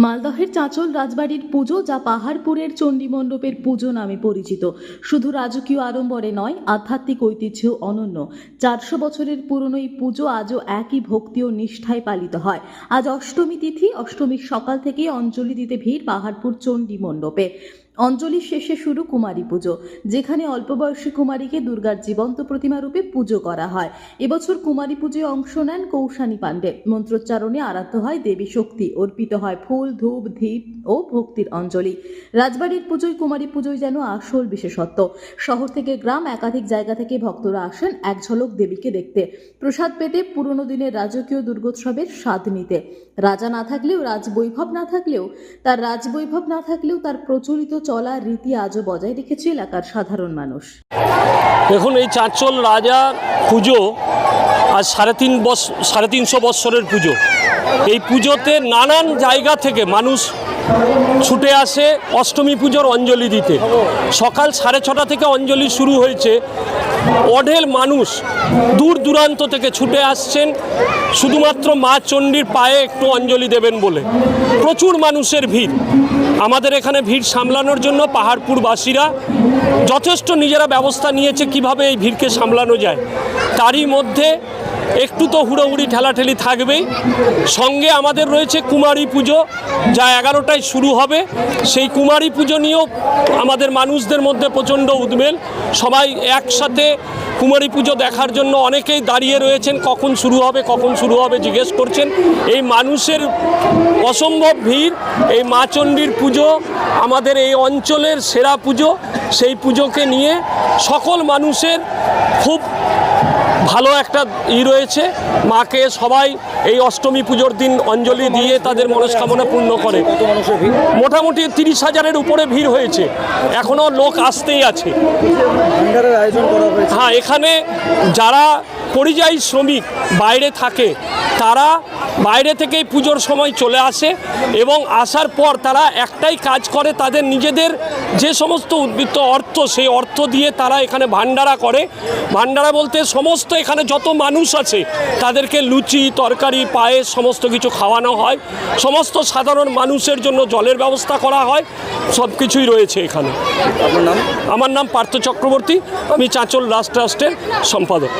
মালদহের চাঁচল রাজবাড়ির পুজো, যা পাহাড়পুরের চণ্ডীমণ্ডপের পুজো নামে পরিচিত, শুধু রাজকীয় আড়ম্বরে নয়, আধ্যাত্মিক ঐতিহ্যেও অনন্য। 400 বছরের পুরনো এই পুজো আজও একই ভক্তি ও নিষ্ঠায় পালিত হয়। আজ অষ্টমী তিথি। অষ্টমীর সকাল থেকেই অঞ্জলি দিতে ভিড় পাহাড়পুর চণ্ডীমণ্ডপে। অঞ্জলির শেষে শুরু কুমারী পুজো, যেখানে অল্প বয়সী কুমারীকে দুর্গার জীবন্ত প্রতিমা রূপে পুজো করা হয়। এবছর কুমারী পুজোয় অংশ নেন কৌশানী পাণ্ডে। মন্ত্রোচ্চারণে আরাধ্য হয় দেবী শক্তি, অর্পিত হয় ফুল, ধূপ, ধীপ ও ভক্তির অঞ্জলি। রাজবাড়ির পুজোয় কুমারী পুজোয় যেন আসল বিশেষত্ব। শহর থেকে গ্রাম, একাধিক জায়গা থেকে ভক্তরা আসেন এক ঝলক দেবীকে দেখতে, প্রসাদ পেতে, পুরনো দিনের রাজকীয় দুর্গোৎসবের স্বাদ নিতে। রাজা না থাকলেও, রাজবৈভব না থাকলেও তার প্রচলিত চলা রীতি আজও বজায় রেখেছে এলাকার সাধারণ মানুষ। দেখুন, এই চাঁচল রাজা পুজো আজ 350 বৎসরের পুজো। এই পুজোতে নানান জায়গা থেকে মানুষ ছুটে আসে অষ্টমী পুজোর অঞ্জলি দিতে। সকাল 6:30 থেকে অঞ্জলি শুরু হয়েছে। অঢেল মানুষ দূর দূরান্ত থেকে ছুটে আসছেন শুধুমাত্র মা চণ্ডীর পায়ে একটু অঞ্জলি দেবেন বলে। প্রচুর মানুষের ভিড়। আমাদের এখানে ভিড় সামলানোর জন্য পাহাড়পুরবাসীরা যথেষ্ট নিজেরা ব্যবস্থা নিয়েছে কিভাবে এই ভিড়কে সামলানো যায়। তারই মধ্যে একটু তো হুড়োহুড়ি ঠেলাঠেলি থাকবেই। সঙ্গে আমাদের রয়েছে কুমারী পুজো, যা 11টায় শুরু হবে। সেই কুমারী পুজো নিয়েও আমাদের মানুষদের মধ্যে প্রচণ্ড উদ্বেগ। সবাই একসাথে কুমারী পুজো দেখার জন্য অনেকেই দাঁড়িয়ে রয়েছেন, কখন শুরু হবে জিজ্ঞেস করছেন। এই মানুষের অসম্ভব ভিড়। এই মা চণ্ডীর পুজো আমাদের এই অঞ্চলের সেরা পুজো। সেই পুজোকে নিয়ে সকল মানুষের খুব ভালো একটা রয়েছে। মাকে সবাই এই অষ্টমী পুজোর দিন অঞ্জলি দিয়ে তাদের মনস্কামনা পূর্ণ করে। মোটামুটি 30,000-এর উপরে ভিড় হয়েছে। এখনও লোক আসতেই আছে। হ্যাঁ, এখানে যারা পরিযায়ী শ্রমিক বাইরে থাকে, তারা বাইরে থেকেই পুজোর সময় চলে আসে এবং আসার পর তারা একটাই কাজ করে, তাদের নিজেদের যে সমস্ত উদ্বৃত্ত অর্থ, সেই অর্থ দিয়ে তারা এখানে ভান্ডারা করে। ভান্ডারা বলতে সমস্ত এখানে যত মানুষ আছে তাদেরকে লুচি, তরকারি, পায়েস সমস্ত কিছু খাওয়ানো হয়। সমস্ত সাধারণ মানুষের জন্য জলের ব্যবস্থা করা হয়। সব কিছুই রয়েছে এখানে। আমার নাম পার্থ চক্রবর্তী। আমি চাঁচল রাজ ট্রাস্টের সম্পাদক।